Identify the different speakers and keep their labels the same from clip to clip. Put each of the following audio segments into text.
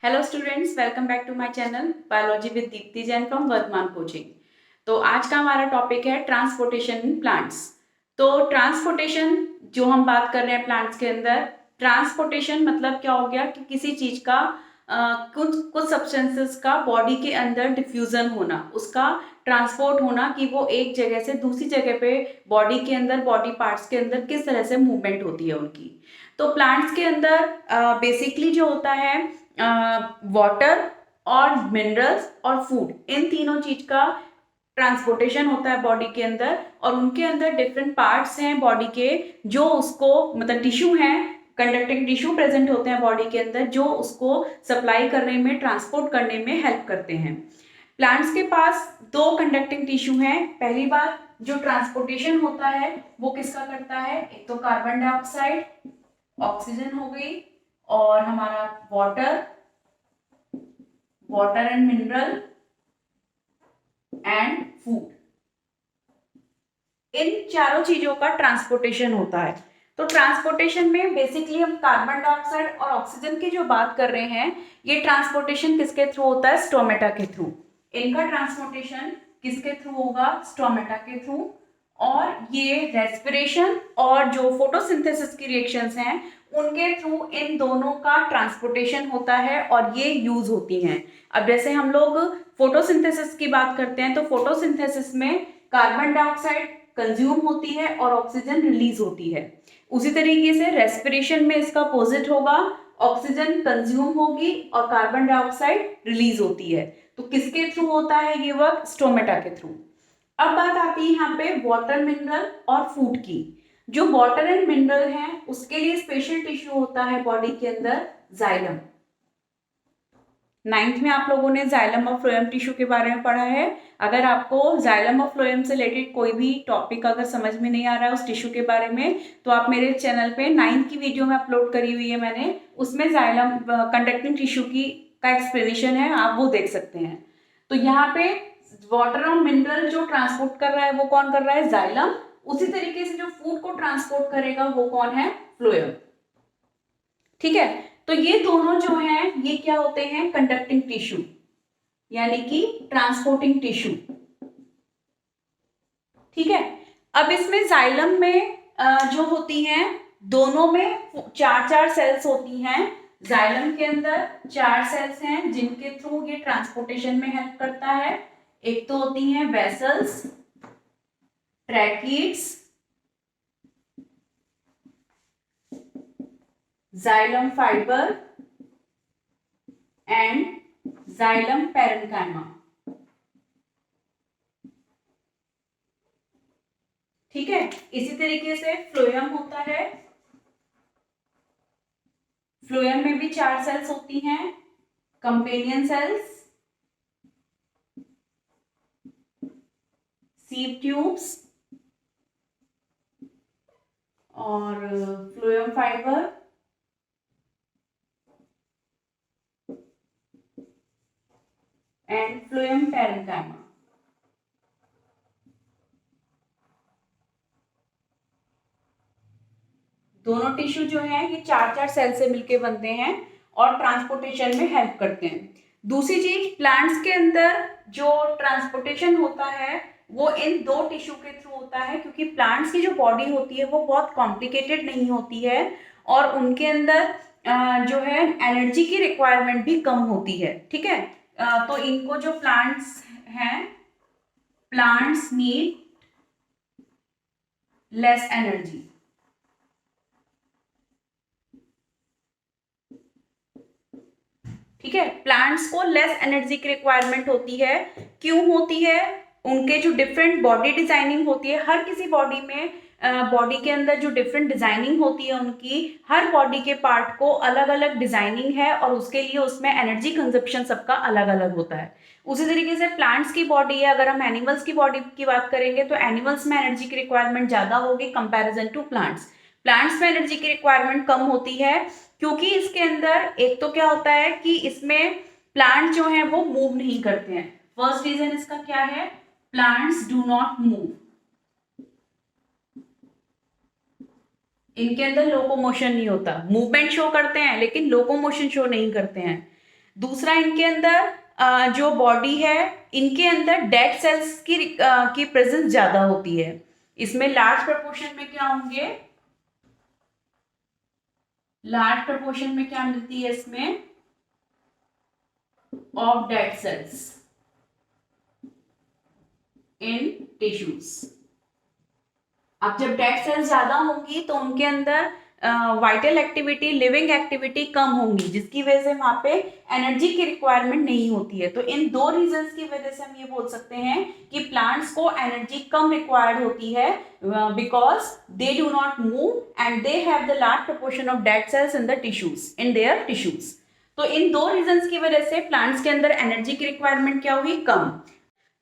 Speaker 1: Hello students, welcome back to my channel biology with Deepti Jain from Vardhman coaching. तो आज का हमारा टॉपिक है ट्रांसपोर्टेशन इन प्लांट्स। तो ट्रांसपोर्टेशन जो हम बात कर रहे हैं प्लांट्स के अंदर, ट्रांसपोर्टेशन मतलब क्या हो गया कि किसी चीज का कुछ कुछ सब्सटेंसेस का बॉडी के अंदर डिफ्यूजन होना, उसका ट्रांसपोर्ट होना कि वो एक जगह से दूसरी जगह पे बॉडी के अंदर, बॉडी पार्ट्स के अंदर किस तरह से मूवमेंट होती है उनकी। तो प्लांट्स के अंदर बेसिकली जो होता है वाटर और मिनरल्स और फूड, इन तीनों चीज का ट्रांसपोर्टेशन होता है बॉडी के अंदर। और उनके अंदर डिफरेंट पार्ट्स हैं बॉडी के जो उसको, मतलब टिश्यू हैं, कंडक्टिंग टिश्यू प्रेजेंट होते हैं बॉडी के अंदर जो उसको सप्लाई करने में, ट्रांसपोर्ट करने में हेल्प करते हैं। प्लांट्स के पास दो कंडक्टिंग टिश्यू हैं। पहली बात, जो ट्रांसपोर्टेशन होता है वो किसका करता है? एक तो कार्बन डाइऑक्साइड, ऑक्सीजन हो गई, और हमारा water, water and mineral and food, इन चारों चीजों का ट्रांसपोर्टेशन होता है। तो ट्रांसपोर्टेशन में बेसिकली हम कार्बन डाइऑक्साइड और ऑक्सीजन की जो बात कर रहे हैं, ये ट्रांसपोर्टेशन किसके थ्रू होता है? स्टोमेटा के थ्रू। इनका ट्रांसपोर्टेशन किसके थ्रू होगा? स्टोमेटा के थ्रू। और ये रेस्पिरेशन और जो फोटोसिंथेसिस की रिएक्शंस हैं उनके थ्रू इन दोनों का ट्रांसपोर्टेशन होता है और ये यूज होती हैं। अब जैसे हम लोग फोटोसिंथेसिस की बात करते हैं तो फोटोसिंथेसिस में कार्बन डाइऑक्साइड कंज्यूम होती है और ऑक्सीजन रिलीज होती है। उसी तरीके से रेस्पिरेशन में इसका अपोजिट होगा, ऑक्सीजन कंज्यूम होगी और कार्बन डाइऑक्साइड रिलीज होती है। तो किसके थ्रू होता है ये वर्क? स्टोमेटा के थ्रू। अब बात आती है यहाँ पे वाटर, मिनरल और फूड की। जो वाटर एंड मिनरल है उसके लिए स्पेशल टिश्यू होता है बॉडी के अंदर, जाइलम। नाइन्थ में आप लोगों ने जाइलम और फ्लोएम टिश्यू के बारे में पढ़ा है। अगर आपको जाइलम और फ्लोएम से रिलेटेड कोई भी टॉपिक अगर समझ में नहीं आ रहा है उस टिश्यू के बारे में, तो आप मेरे चैनल पे 9th की वीडियो में अपलोड करी हुई है मैंने, उसमें जाइलम कंडक्टिंग टिश्यू की का एक्सप्लेनेशन है, आप वो देख सकते हैं। तो यहाँ पे वाटर और मिनरल जो ट्रांसपोर्ट कर रहा है वो कौन कर रहा है? जाइलम। उसी तरीके से जो फूड को ट्रांसपोर्ट करेगा वो कौन है? फ्लोएम। ठीक है, तो ये दोनों जो हैं ये क्या होते हैं? कंडक्टिंग टिश्यू, यानी कि ट्रांसपोर्टिंग टिश्यू। ठीक है, अब इसमें जाइलम में जो होती हैं, दोनों में चार चार सेल्स होती हैं। जाइलम के अंदर चार सेल्स हैं जिनके थ्रू ये ट्रांसपोर्टेशन में हेल्प करता है। एक तो होती हैं vessels, tracheids, xylem fibre and xylem parenchyma. ठीक है, इसी तरीके से फ्लोएम होता है। फ्लोएम में भी चार सेल्स होती हैं, कंपेनियन सेल्स, सीव ट्यूब्स और phloem fibre and phloem parenchyma. दोनों टिश्यू जो है ये चार चार सेल से मिलके बनते हैं और ट्रांसपोर्टेशन में हेल्प करते हैं। दूसरी चीज, प्लांट्स के अंदर जो ट्रांसपोर्टेशन होता है वो इन दो टिश्यू के थ्रू होता है, क्योंकि प्लांट्स की जो बॉडी होती है वो बहुत कॉम्प्लिकेटेड नहीं होती है और उनके अंदर जो है एनर्जी की रिक्वायरमेंट भी कम होती है। ठीक है, तो इनको जो प्लांट्स हैं, प्लांट्स नीड लेस एनर्जी। ठीक है, प्लांट्स को लेस एनर्जी की रिक्वायरमेंट होती है। क्यों होती है? उनके जो डिफरेंट बॉडी डिजाइनिंग होती है, हर किसी बॉडी में, बॉडी के अंदर जो डिफरेंट डिजाइनिंग होती है उनकी, हर बॉडी के पार्ट को अलग अलग डिजाइनिंग है और उसके लिए उसमें एनर्जी कंजप्शन सबका अलग अलग होता है। उसी तरीके से प्लांट्स की बॉडी है, अगर हम एनिमल्स की बॉडी की बात करेंगे तो एनिमल्स में एनर्जी की रिक्वायरमेंट ज्यादा होगी कंपैरिजन टू प्लांट्स। प्लांट्स में एनर्जी की रिक्वायरमेंट कम होती है क्योंकि इसके अंदर एक तो क्या होता है कि इसमें प्लांट जो है वो मूव नहीं करते हैं। फर्स्ट रीजन इसका क्या है? Plants do not move. इनके अंदर लोकोमोशन नहीं होता, मूवमेंट शो करते हैं लेकिन लोकोमोशन शो नहीं करते हैं। दूसरा इनके अंदर जो बॉडी है, इनके अंदर डेड सेल्स की प्रेजेंस ज्यादा होती है। इसमें लार्ज प्रपोर्शन में क्या होंगे, लार्ज प्रपोर्शन में क्या मिलती है इसमें, of dead cells in tissues. अब जब डेड सेल्स ज्यादा होंगी तो उनके अंदर वाइटल एक्टिविटी, लिविंग एक्टिविटी कम होंगी, जिसकी वजह से वहां पे एनर्जी की रिक्वायरमेंट नहीं होती है। तो इन दो रीजंस की वजह से हम ये बोल सकते हैं कि प्लांट्स को एनर्जी कम रिक्वायर्ड होती है, because they do not move and they have the large proportion of dead cells in the tissues, in their tissues. तो इन दो रीजंस की वजह से प्लांट्स के अंदर एनर्जी की रिक्वायरमेंट क्या हुई, कम।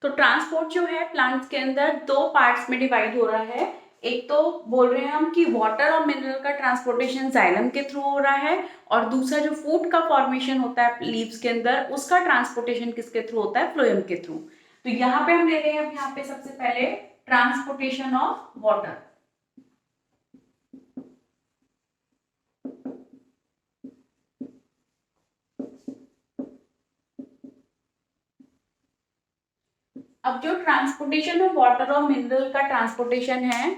Speaker 1: तो ट्रांसपोर्ट जो है प्लांट्स के अंदर दो पार्ट्स में डिवाइड हो रहा है। एक तो बोल रहे हैं हम कि वाटर और मिनरल का ट्रांसपोर्टेशन जाइलम के थ्रू हो रहा है, और दूसरा जो फूड का फॉर्मेशन होता है लीव्स के अंदर, उसका ट्रांसपोर्टेशन किसके थ्रू होता है, फ्लोएम के थ्रू। तो यहाँ पे हम ले रहे हैं, अब यहाँ पे सबसे पहले ट्रांसपोर्टेशन ऑफ वाटर। अब जो ट्रांसपोर्टेशन ऑफ वाटर और मिनरल का ट्रांसपोर्टेशन है,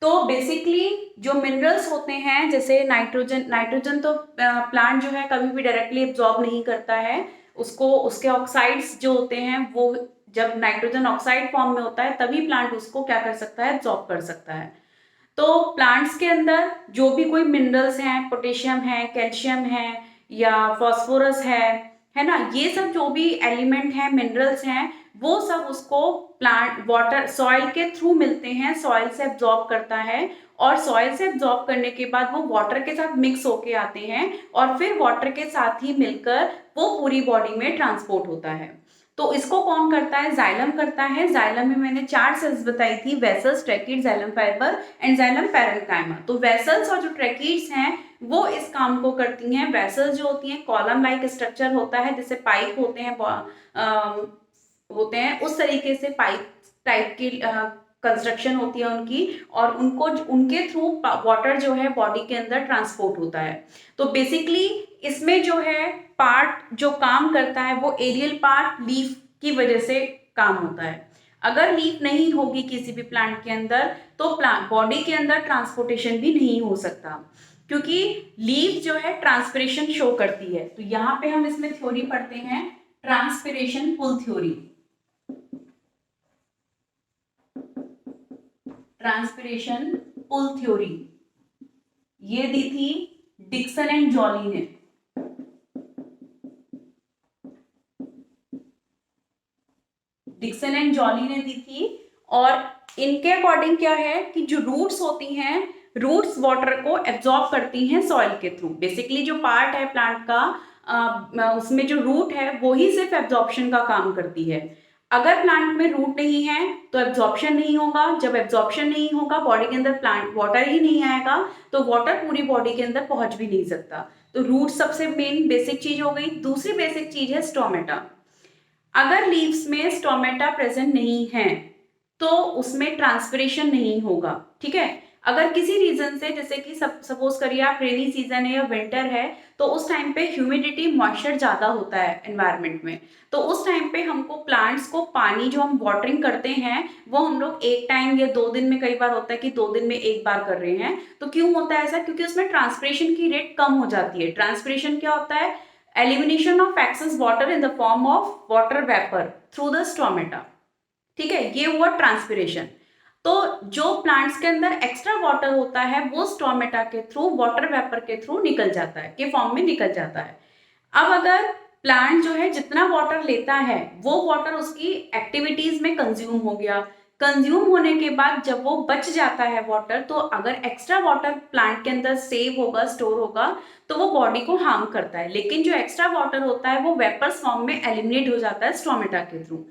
Speaker 1: तो बेसिकली जो मिनरल्स होते हैं, जैसे नाइट्रोजन, नाइट्रोजन तो प्लांट जो है कभी भी डायरेक्टली एब्जॉर्ब नहीं करता है, उसको उसके ऑक्साइड्स जो होते हैं वो जब नाइट्रोजन ऑक्साइड फॉर्म में होता है तभी प्लांट उसको क्या कर सकता है, एब्जॉर्ब कर सकता है। तो प्लांट्स के अंदर जो भी कोई मिनरल्स हैं, पोटेशियम है, कैल्शियम है या फॉस्फोरस है ना, ये सब जो भी एलिमेंट हैं, मिनरल्स हैं, वो सब उसको प्लांट वाटर सॉइल के थ्रू मिलते हैं, सॉइल से एब्जॉर्ब करता है, और सॉइल से एब्जॉर्ब करने के बाद वो वाटर के साथ मिक्स होके आते हैं, और फिर वाटर के साथ ही मिलकर वो पूरी बॉडी में ट्रांसपोर्ट होता है। तो इसको कौन करता है, जाइलम करता है। जाइलम में मैंने 4 सेल्स बताई थी, vessels, tracheid, xylem fibre and xylem parenchyma. तो वेसल्स और जो ट्रैकिड्स हैं वो इस काम को करती हैं। वेसल्स जो होती हैं कॉलम लाइक स्ट्रक्चर होता है, जैसे पाइप होते हैं, होते हैं उस तरीके से पाइप टाइप की कंस्ट्रक्शन होती है उनकी, और उनको उनके थ्रू वाटर जो है बॉडी के अंदर ट्रांसपोर्ट होता है। तो बेसिकली इसमें जो है पार्ट जो काम करता है वो एरियल पार्ट लीफ की वजह से काम होता है। अगर लीफ नहीं होगी किसी भी प्लांट के अंदर तो प्लांट बॉडी के अंदर ट्रांसपोर्टेशन भी नहीं हो सकता, क्योंकि लीफ जो है ट्रांसपिरेशन शो करती है। तो यहाँ पे हम इसमें थ्योरी पढ़ते हैं, transpiration pull theory. Transpiration pull theory ये दी थी डिक्सन एंड जॉली ने। डिक्सन एंड जॉली ने दी थी, और इनके अकॉर्डिंग क्या है कि जो रूट्स होती हैं, रूट्स वाटर को एब्जॉर्ब करती हैं सॉइल के थ्रू। बेसिकली जो पार्ट है प्लांट का, उसमें जो रूट है वो ही सिर्फ एब्जॉर्प्शन का काम करती है। अगर प्लांट में रूट नहीं है तो एब्जॉर्प्शन नहीं होगा, जब एब्जॉर्प्शन नहीं होगा बॉडी के अंदर प्लांट वाटर ही नहीं आएगा, तो वाटर पूरी बॉडी के अंदर पहुंच भी नहीं सकता। तो रूट सबसे मेन बेसिक चीज हो गई। दूसरी बेसिक चीज है स्टोमेटा। अगर लीव्स में स्टोमेटा प्रेजेंट नहीं है तो उसमें ट्रांसपिरेशन नहीं होगा, ठीक है। अगर किसी रीजन से, जैसे कि सपोज करिए आप रेनी सीजन है या विंटर है, तो उस टाइम पे ह्यूमिडिटी, मॉइस्चर ज्यादा होता है एनवायरनमेंट में, तो उस टाइम पे हमको प्लांट्स को पानी जो हम वाटरिंग करते हैं वो हम लोग एक टाइम या 2 दिन में, कई बार होता है कि 2 दिन में एक बार कर रहे हैं। तो क्यों होता है ऐसा, क्योंकि उसमें ट्रांसपिरेशन की रेट कम हो जाती है। ट्रांसपिरेशन क्या होता है, elimination of excess water in the form of water vapour through the stomata, ठीक है, ये हुआ ट्रांसपिरेशन। तो जो प्लांट्स के अंदर एक्स्ट्रा वाटर होता है वो स्टोमेटा के थ्रू, वाटर वेपर के थ्रू निकल जाता है, के फॉर्म में निकल जाता है। अब अगर प्लांट जो है जितना वाटर लेता है वो वाटर उसकी एक्टिविटीज में कंज्यूम हो गया, कंज्यूम होने के बाद जब वो बच जाता है वाटर, तो अगर एक्स्ट्रा वाटर प्लांट के अंदर सेव होगा, स्टोर होगा, तो वो बॉडी को हार्म करता है। लेकिन जो एक्स्ट्रा वाटर होता है वो वेपर्स फॉर्म में एलिमिनेट हो जाता है स्टोमेटा के थ्रू।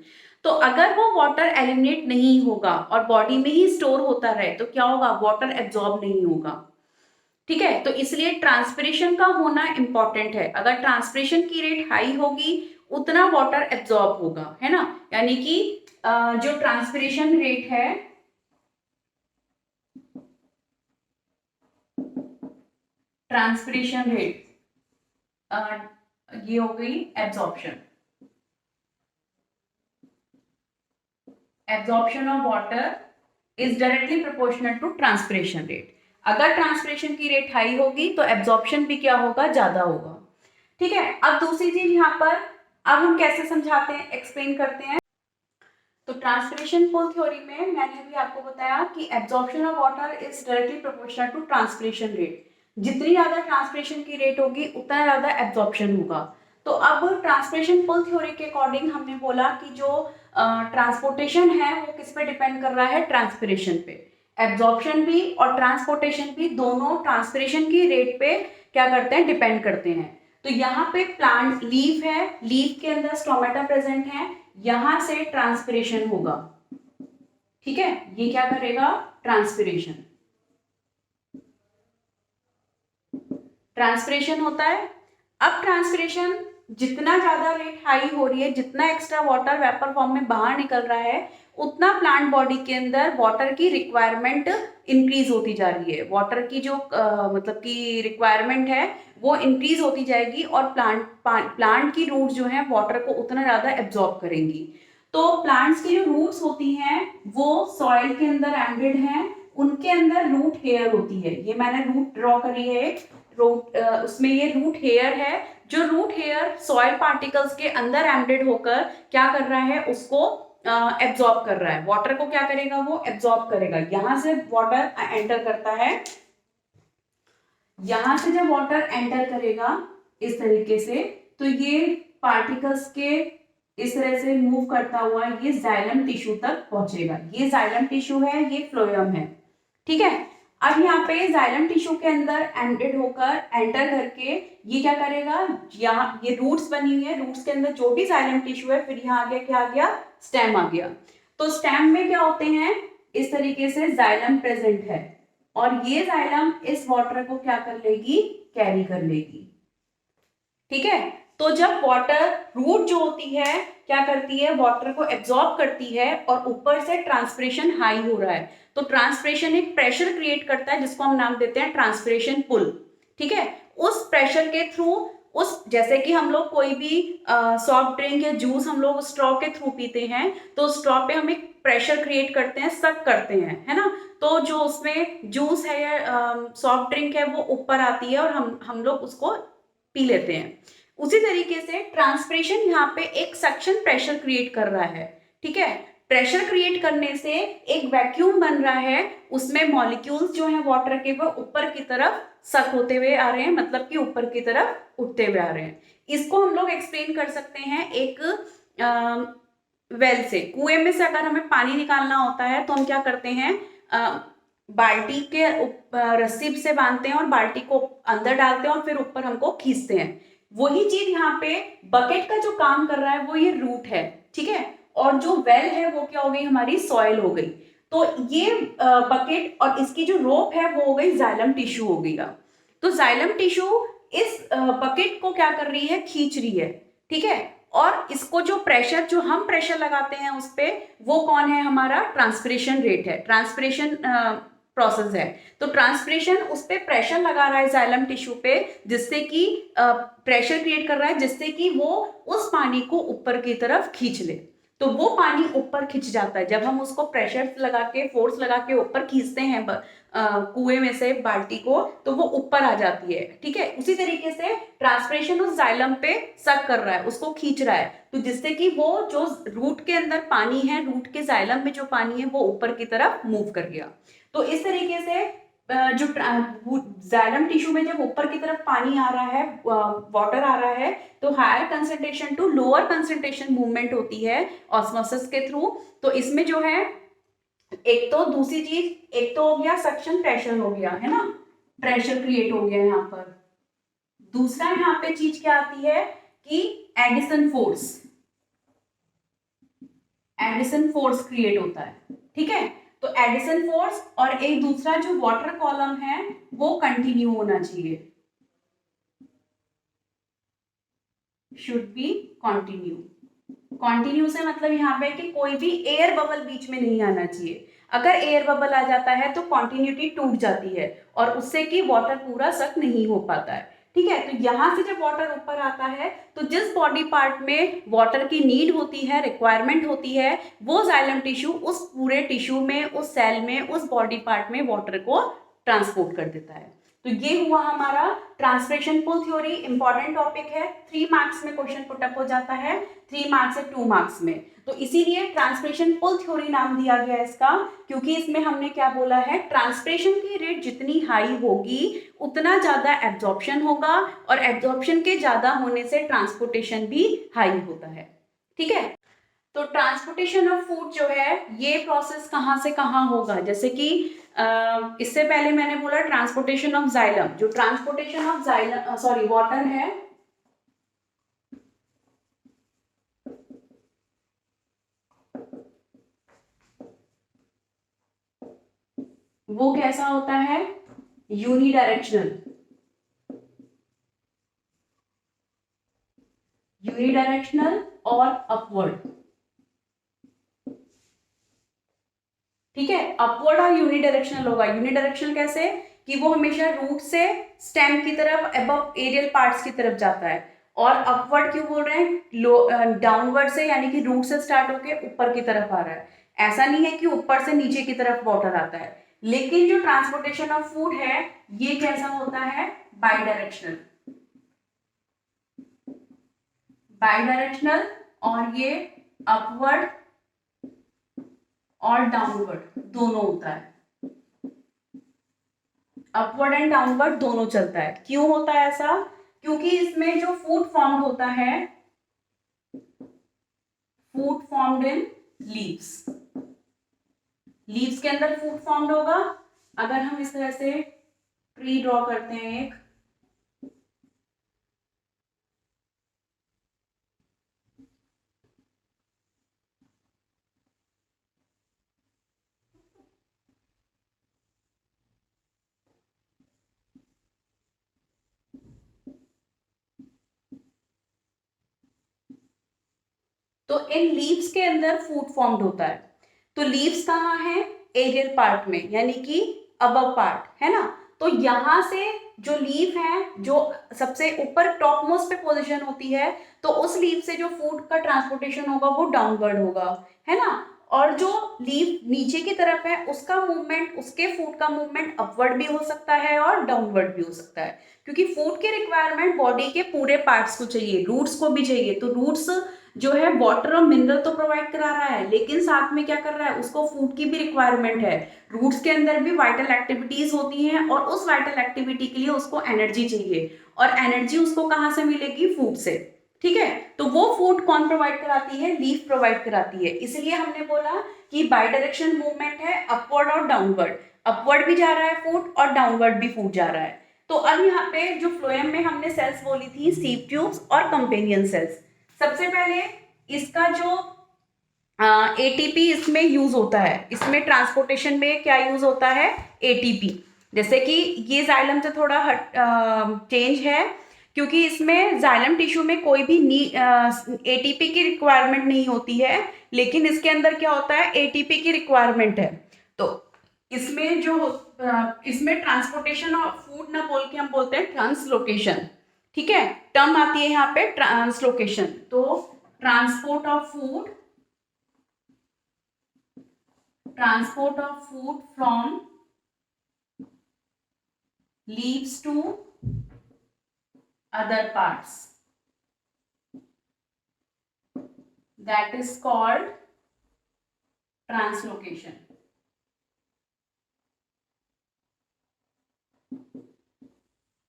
Speaker 1: तो अगर वो वाटर एलिमिनेट नहीं होगा और बॉडी में ही स्टोर होता रहे तो क्या होगा, वाटर एब्जॉर्ब नहीं होगा, ठीक है। तो इसलिए ट्रांसपिरेशन का होना इंपॉर्टेंट है। अगर ट्रांसपिरेशन की रेट हाई होगी उतना वाटर एब्जॉर्ब होगा, है ना। यानी कि जो ट्रांसपिरेशन रेट है, ट्रांसपिरेशन रेट ये हो गई absorption. Absorption of water is directly proportional to transpiration rate. अगर ट्रांसपिरेशन की रेट हाई होगी तो एब्जॉर्प्शन भी क्या होगा, ज्यादा होगा। ठीक है, अब दूसरी चीज यहाँ पर, अब हम कैसे समझाते हैं, एक्सप्लेन करते हैं। तो ट्रांसपिरेशन पुल थ्योरी में मैंने भी आपको बताया कि absorption of water is directly proportional to transpiration rate. जितनी ज्यादा ट्रांसपिरेशन की रेट होगी उतना ज्यादा एब्जॉर्प्शन होगा। तो अब ट्रांसपिरेशन पुल थ्योरी के अकॉर्डिंग हमने बोला कि जो ट्रांसपोर्टेशन है वो किस पे डिपेंड कर रहा है, ट्रांसपिरेशन पे। एब्जॉर्प्शन भी और ट्रांसपोर्टेशन भी दोनों ट्रांसपिरेशन की रेट पे क्या करते हैं, डिपेंड करते हैं। तो यहाँ पे प्लांट लीफ है, लीफ के अंदर स्टोमेटा प्रेजेंट है, यहां से ट्रांसपिरेशन होगा। ठीक है, ये क्या करेगा, ट्रांसपिरेशन। ट्रांसपिरेशन होता है। अब ट्रांसपिरेशन जितना ज्यादा रेट हाई हो रही है, जितना एक्स्ट्रा वाटर वेपर फॉर्म में बाहर निकल रहा है, उतना प्लांट बॉडी के अंदर वाटर की रिक्वायरमेंट इंक्रीज होती जा रही है। वाटर की जो मतलब की रिक्वायरमेंट है वो इंक्रीज होती जाएगी और प्लांट की रूट जो है वाटर को उतना ज्यादा एब्जॉर्ब करेंगी। तो प्लांट्स की जो रूट्स होती हैं वो सॉइल के अंदर एम्बेड हैं, उनके अंदर रूट हेयर होती है। ये मैंने रूट ड्रॉ करी है, रूट उसमें ये रूट हेयर है। जो रूट हेयर सॉइल पार्टिकल्स के अंदर एम्बेडेड होकर क्या कर रहा है, उसको एब्जॉर्ब कर रहा है। वाटर को क्या करेगा, वो एब्जॉर्ब करेगा। यहां से वाटर एंटर करता है, यहां से जब वाटर एंटर करेगा इस तरीके से, तो ये पार्टिकल्स के इस तरह से मूव करता हुआ ये जाइलम टिश्यू तक पहुंचेगा। ये जाइलम टिश्यू है, ये फ्लोएम है। ठीक है, अब यहाँ पे जाइलम टिश्यू के अंदर एंडेड होकर एंटर करके ये क्या करेगा, यहाँ ये रूट्स बनी हुई है, रूट्स के अंदर जो भी जाइलम टिश्यू है, फिर यहाँ आगे क्या आ गया, स्टेम आ गया। तो स्टेम में क्या होते हैं, इस तरीके से जाइलम प्रेजेंट है और ये जाइलम इस वाटर को क्या कर लेगी, कैरी कर लेगी। ठीक है, तो जब वाटर रूट जो होती है क्या करती है, वाटर को एब्जॉर्ब करती है और ऊपर से ट्रांसपिरेशन हाई हो रहा है, तो ट्रांसपिरेशन एक प्रेशर क्रिएट करता है जिसको हम नाम देते हैं ट्रांसपिरेशन पुल। ठीक है, उस प्रेशर के थ्रू, उस जैसे कि हम लोग कोई भी सॉफ्ट ड्रिंक या जूस हम लोग स्ट्रॉ के थ्रू पीते हैं, तो स्ट्रॉ पे हम एक प्रेशर क्रिएट करते हैं, सक करते हैं, है ना। तो जो उसमें जूस है या सॉफ्ट ड्रिंक है वो ऊपर आती है और हम लोग उसको पी लेते हैं। उसी तरीके से ट्रांसपिरेशन यहाँ पे एक सक्शन प्रेशर क्रिएट कर रहा है। ठीक है, प्रेशर क्रिएट करने से एक वैक्यूम बन रहा है, उसमें मॉलिक्यूल्स जो हैं वाटर के वो ऊपर की तरफ सक होते हुए आ रहे हैं, मतलब कि ऊपर की तरफ उठते हुए आ रहे हैं। इसको हम लोग एक्सप्लेन कर सकते हैं एक वेल से, कुएं में से अगर हमें पानी निकालना होता है तो हम क्या करते हैं, बाल्टी के रस्सी से बांधते हैं और बाल्टी को अंदर डालते हैं और फिर ऊपर हमको खींचते हैं। वही चीज यहाँ पे बकेट का जो काम कर रहा है वो ये रूट है। ठीक है, और जो वेल है वो क्या हो गई, हमारी सॉइल हो गई। तो ये बकेट और इसकी जो रोप है वो हो गई जाइलम टिश्यू हो गई। तो जाइलम टिश्यू इस बकेट को क्या कर रही है, खींच रही है। ठीक है, और इसको जो प्रेशर, जो हम प्रेशर लगाते हैं उस पे, वो कौन है, हमारा ट्रांसपिरेशन रेट है, ट्रांसपिरेशन प्रोसेस है। तो ट्रांसपिरेशन उस पे प्रेशर लगा रहा है जाइलम टिश्यू पे, जिससे कि प्रेशर क्रिएट कर रहा है जिससे कि वो उस पानी को ऊपर की तरफ खींच ले। तो वो पानी ऊपर खिंच जाता है जब हम उसको प्रेशर लगा के, फोर्स लगा के ऊपर खींचते हैं कुएं में से बाल्टी को, तो वो ऊपर आ जाती है। ठीक है, उसी तरीके से ट्रांसपिरेशन उस जाइलम पे सक कर रहा है, उसको खींच रहा है, तो जिससे कि वो जो रूट के अंदर पानी है, रूट के जाइलम में जो पानी है वो ऊपर की तरफ मूव कर गया। तो इस तरीके से जो जाइलम टिश्यू में जब ऊपर की तरफ पानी आ रहा है, वाटर आ रहा है, तो higher concentration to lower concentration movement होती है ऑस्मोसिस के थ्रू। तो इसमें जो है, एक तो दूसरी चीज, एक तो हो गया सक्शन प्रेशर हो गया, है ना, प्रेशर क्रिएट हो गया यहाँ पर। दूसरा यहाँ पे चीज क्या आती है कि adhesion force, adhesion force create होता है। ठीक है, तो एडिशन फोर्स और एक दूसरा जो वाटर कॉलम है वो कंटिन्यू होना चाहिए, शुड बी कंटिन्यू। कंटिन्यू से मतलब यहाँ पे कि कोई भी एयर बबल बीच में नहीं आना चाहिए। अगर एयर बबल आ जाता है तो कंटिन्यूटी टूट जाती है और उससे कि वाटर पूरा सक नहीं हो पाता है। ठीक है। तो यहाँ से जब वाटर ऊपर आता है तो जिस बॉडी पार्ट में वाटर की नीड होती है, रिक्वायरमेंट होती है, वो जाइलम टिश्यू उस पूरे टिश्यू में, उस सेल में, उस बॉडी पार्ट में वाटर को ट्रांसपोर्ट कर देता है। तो ये हुआ हमारा translation pull theory. Important topic है, 3 मार्क्स में क्वेश्चन पुटअप हो जाता है, 3 मार्क्स से 2 मार्क्स में। तो इसीलिए ट्रांसलेशन पुल थ्योरी नाम दिया गया इसका, क्योंकि इसमें हमने क्या बोला है, ट्रांसलेशन की रेट जितनी हाई होगी उतना ज्यादा एब्जॉर्प्शन होगा, और एब्जॉर्प्शन के ज्यादा होने से ट्रांसपोर्टेशन भी हाई होता है। ठीक है। तो ट्रांसपोर्टेशन ऑफ फूड जो है ये प्रोसेस कहाँ से कहाँ होगा, जैसे कि इससे पहले मैंने बोला ट्रांसपोर्टेशन ऑफ जाइलम, जो transportation of xylem sorry water है, वो कैसा होता है, यूनिडायरेक्शनल। यूनिडायरेक्शनल और अपवर्ड। ठीक है, अपवर्ड और यूनिडायरेक्शनल होगा। यूनिडायरेक्शनल कैसे, कि वो हमेशा रूट से स्टेम की तरफ, अबव एरियल पार्ट्स की तरफ जाता है। और अपवर्ड क्यों बोल रहे हैं, लो डाउनवर्ड से, यानी कि रूट से स्टार्ट होके ऊपर की तरफ आ रहा है। ऐसा नहीं है कि ऊपर से नीचे की तरफ वाटर आता है। लेकिन जो ट्रांसपोर्टेशन ऑफ फूड है ये कैसा होता है, बाई डायरेक्शनल। बाई डायरेक्शनल, और ये अपवर्ड और डाउनवर्ड दोनों होता है। अपवर्ड एंड डाउनवर्ड दोनों चलता है। क्यों होता है ऐसा, क्योंकि इसमें जो फूड फॉर्म्ड होता है, food formed in leaves, leaves के अंदर फूड फॉर्म्ड होगा। अगर हम इस तरह से ट्री ड्रॉ करते हैं एक, तो इन लीव्स के अंदर फूड फॉर्म्ड होता है। तो लीव्स कहाँ है, एरियल पार्ट में, यानी कि अबव पार्ट है ना। तो यहां से जो लीफ है, जो सबसे ऊपर टॉप मोस्ट पे पोजीशन होती है, तो उस लीफ से जो फूड का ट्रांसपोर्टेशन होगा वो डाउनवर्ड होगा, है ना। और जो लीफ नीचे की तरफ है उसका मूवमेंट, उसके फूड का मूवमेंट अपवर्ड भी हो सकता है और डाउनवर्ड भी हो सकता है, क्योंकि फूड की रिक्वायरमेंट बॉडी के पूरे पार्ट्स को चाहिए, रूट्स को भी चाहिए। तो रूट्स जो है वाटर और मिनरल तो प्रोवाइड करा रहा है, लेकिन साथ में क्या कर रहा है, उसको फूड की भी रिक्वायरमेंट है। रूट्स के अंदर भी वाइटल एक्टिविटीज होती हैं, और उस वाइटल एक्टिविटी के लिए उसको एनर्जी चाहिए, और एनर्जी उसको कहाँ से मिलेगी, फूड से। ठीक है। तो वो फूड कौन प्रोवाइड कराती है, लीफ प्रोवाइड कराती है। इसलिए हमने बोला कि बाई डायरेक्शन मूवमेंट है, अपवर्ड और डाउनवर्ड। अपवर्ड भी जा रहा है फूड और डाउनवर्ड भी फूड जा रहा है। तो अब यहाँ पे जो फ्लोएम में हमने सेल्स बोली थी, सीव ट्यूब्स और कंपेनियन सेल्स। सबसे पहले इसका जो एटीपी इसमें यूज होता है, इसमें ट्रांसपोर्टेशन में क्या यूज होता है, एटीपी। जैसे कि ये जाइलम से थोड़ा चेंज है, क्योंकि इसमें जाइलम टिश्यू में कोई भी एटीपी की रिक्वायरमेंट नहीं होती है, लेकिन इसके अंदर क्या होता है, एटीपी की रिक्वायरमेंट है। तो इसमें जो इसमें ट्रांसपोर्टेशन ऑफ फूड ना बोल के हम बोलते हैं ट्रांसलोकेशन। ठीक है, टर्म आती है यहाँ पे ट्रांसलोकेशन। तो transport of food, transport of food from leaves to other parts, that is called translocation।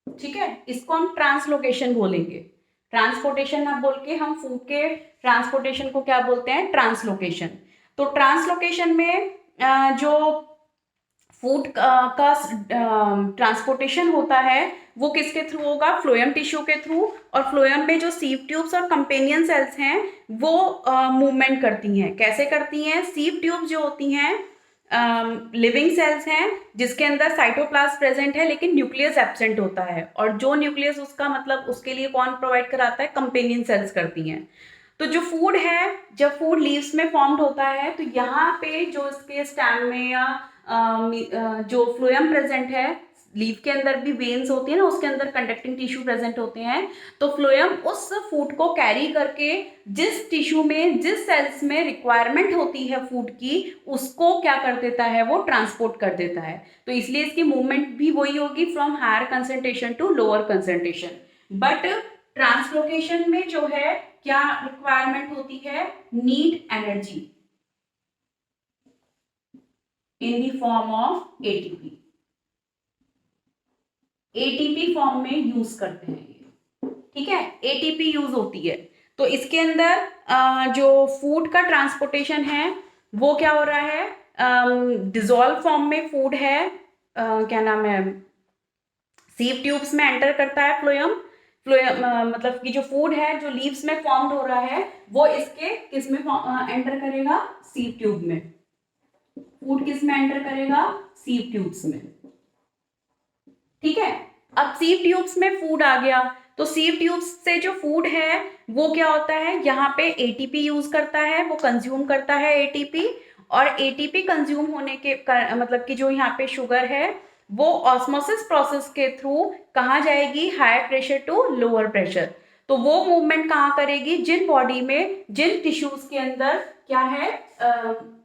Speaker 1: ठीक है, इसको हम ट्रांसलोकेशन बोलेंगे। ट्रांसपोर्टेशन ना बोल के हम फूड के ट्रांसपोर्टेशन को क्या बोलते हैं, ट्रांसलोकेशन। तो ट्रांसलोकेशन में जो फूड का ट्रांसपोर्टेशन होता है वो किसके थ्रू होगा, फ्लोएम टिश्यू के थ्रू। और फ्लोएम में जो सीव ट्यूब्स और कंपेनियन सेल्स हैं वो मूवमेंट करती हैं। कैसे करती हैं, सीव ट्यूब्स जो होती हैं लिविंग सेल्स हैं, जिसके अंदर साइटोप्लाज्म प्रेजेंट है लेकिन न्यूक्लियस एब्सेंट होता है, और जो न्यूक्लियस उसका मतलब उसके लिए कौन प्रोवाइड कराता है, कंपेनियन सेल्स करती हैं। तो जो फूड है, जब फूड लीव्स में फॉर्म्ड होता है तो यहाँ पे जो इसके स्टेम में या जो फ्लोएम प्रेजेंट है, लीफ के अंदर भी वेन्स होती है ना, उसके अंदर कंडक्टिंग टिश्यू प्रेजेंट होते हैं। तो फ्लोएम उस फूड को कैरी करके जिस टिश्यू में, जिस सेल्स में रिक्वायरमेंट होती है फूड की, उसको क्या कर देता है, वो ट्रांसपोर्ट कर देता है। तो इसलिए इसकी मूवमेंट भी वही होगी, from higher concentration to lower concentration. But translocation में जो है क्या रिक्वायरमेंट होती है, need energy in the form of ATP. ATP form में यूज करते हैं ये, ठीक है, एटीपी यूज होती है। तो इसके अंदर जो फूड का ट्रांसपोर्टेशन है वो क्या हो रहा है, डिजोल्व फॉर्म में फूड है, क्या नाम है, सीव ट्यूब्स में एंटर करता है फ्लोएम। मतलब कि जो फूड है जो लीव्स में फॉर्म्ड हो रहा है वो इसके किस में एंटर करेगा, सीव ट्यूब में। फूड किस में एंटर करेगा, सीव ट्यूब्स में, ठीक है। अब सीव ट्यूब्स में फूड आ गया, तो सीव ट्यूब्स से जो फूड है वो क्या होता है, यहाँ पे एटीपी यूज करता है, वो कंज्यूम करता है एटीपी। और एटीपी कंज्यूम होने के मतलब कि जो यहाँ पे शुगर है वो ऑस्मोसिस प्रोसेस के थ्रू कहाँ जाएगी, higher pressure to lower pressure. तो वो मूवमेंट कहाँ करेगी, जिन बॉडी में, जिन टिश्यूज के अंदर क्या है,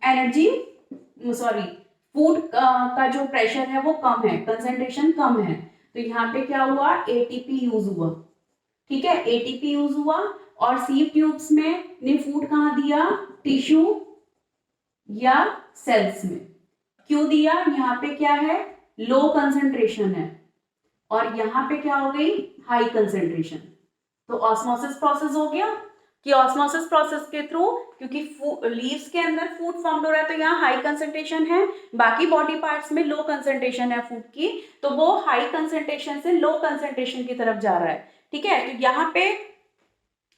Speaker 1: एनर्जी, सॉरी, फूड का जो प्रेशर है वो कम है, कंसंट्रेशन कम है। तो यहाँ पे क्या हुआ, एटीपी यूज हुआ, ठीक है, एटीपी यूज हुआ। और सीव ट्यूब्स में ने फूड कहाँ दिया, टिश्यू या सेल्स में। क्यों दिया, यहाँ पे क्या है, लो कंसंट्रेशन है, और यहाँ पे क्या हो गई, हाई कंसंट्रेशन। तो ऑस्मोसिस प्रोसेस हो गया, कि ऑस्मोसिस प्रोसेस के थ्रू, क्योंकि लीव्स के अंदर फूड फॉर्म हो रहा है तो यहाँ हाई कंसंट्रेशन है, बाकी बॉडी पार्ट्स में लो कंसंट्रेशन है फूड की, तो वो हाई कंसंट्रेशन से लो कंसंट्रेशन की तरफ जा रहा है, ठीक है। तो यहाँ पे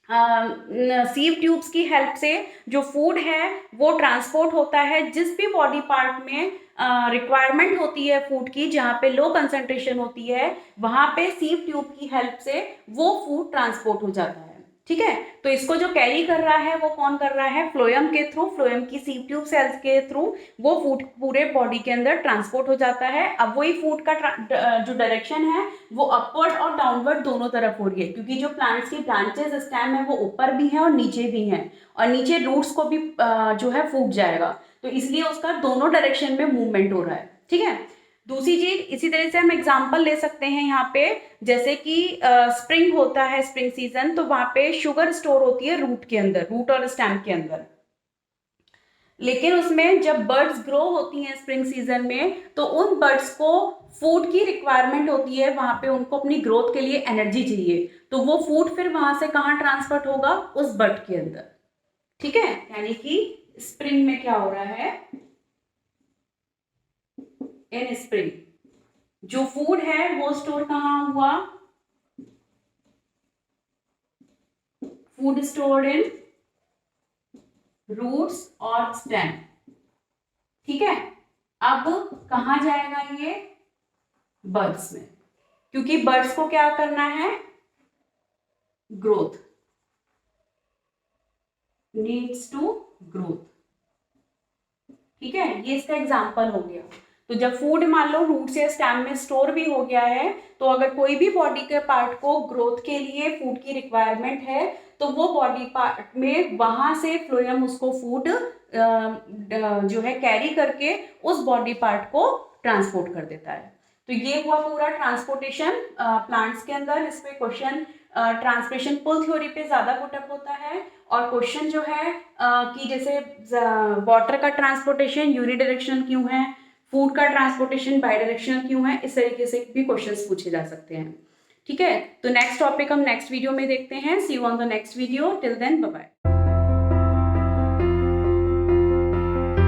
Speaker 1: सीव ट्यूब्स की हेल्प से जो फूड है वो ट्रांसपोर्ट होता है जिस भी बॉडी पार्ट में रिक्वायरमेंट होती है फूड की, जहाँ पे लो कंसंट्रेशन होती है, वहां पे सीव ट्यूब की हेल्प से वो फूड ट्रांसपोर्ट हो जाता है, ठीक है। तो इसको जो कैरी कर रहा है वो कौन कर रहा है, फ्लोएम के थ्रू, फ्लोएम की सीव ट्यूब सेल्स के थ्रू वो फूड पूरे बॉडी के अंदर ट्रांसपोर्ट हो जाता है। अब वही फूड का जो डायरेक्शन है वो अपवर्ड और डाउनवर्ड दोनों तरफ हो रही है, क्योंकि जो प्लांट्स की ब्रांचेस, स्टेम है वो ऊपर भी है और नीचे भी हैं, और नीचे रूट्स को भी जो है फूट जाएगा, तो इसलिए उसका दोनों डायरेक्शन में मूवमेंट हो रहा है, ठीक है। दूसरी चीज, इसी तरह से हम एग्जांपल ले सकते हैं यहाँ पे, जैसे कि स्प्रिंग होता है, स्प्रिंग सीजन, तो वहां पे शुगर स्टोर होती है रूट के अंदर, रूट और स्टेम के अंदर। लेकिन उसमें जब बर्ड्स ग्रो होती हैं स्प्रिंग सीजन में, तो उन बर्ड्स को फूड की रिक्वायरमेंट होती है, वहां पे उनको अपनी ग्रोथ के लिए एनर्जी चाहिए, तो वो फूड फिर वहां से कहाँ ट्रांसफर होगा, उस बर्ड के अंदर, ठीक है। यानी कि स्प्रिंग में क्या हो रहा है, इन स्प्रिंग जो फूड है वो स्टोर कहाँ हुआ, फूड स्टोर्ड इन रूट्स और स्टेम, ठीक है। अब कहाँ जाएगा ये, बर्ड्स में, क्योंकि बर्ड्स को क्या करना है, ग्रोथ, नीड्स टू ग्रोथ, ठीक है। ये इसका एग्जांपल हो गया। तो जब फूड मान लो रूट्स या स्टेम में स्टोर भी हो गया है, तो अगर कोई भी बॉडी के पार्ट को ग्रोथ के लिए फूड की रिक्वायरमेंट है, तो वो बॉडी पार्ट में वहां से फ्लोएम उसको फूड जो है कैरी करके उस बॉडी पार्ट को ट्रांसपोर्ट कर देता है। तो ये हुआ पूरा ट्रांसपोर्टेशन प्लांट्स के अंदर। इस पे क्वेश्चन ट्रांसमिशन पुल थ्योरी पे ज्यादा पुटअप होता है, और क्वेश्चन जो है कि जैसे वाटर का ट्रांसपोर्टेशन यूनिडायरेक्शनल क्यों है, फूड का ट्रांसपोर्टेशन बाई डायरेक्शनल क्यों है, इस तरीके से भी क्वेश्चंस पूछे जा सकते हैं, ठीक है। तो नेक्स्ट टॉपिक हम नेक्स्ट वीडियो में देखते हैं। See you on the next video, till then bye bye.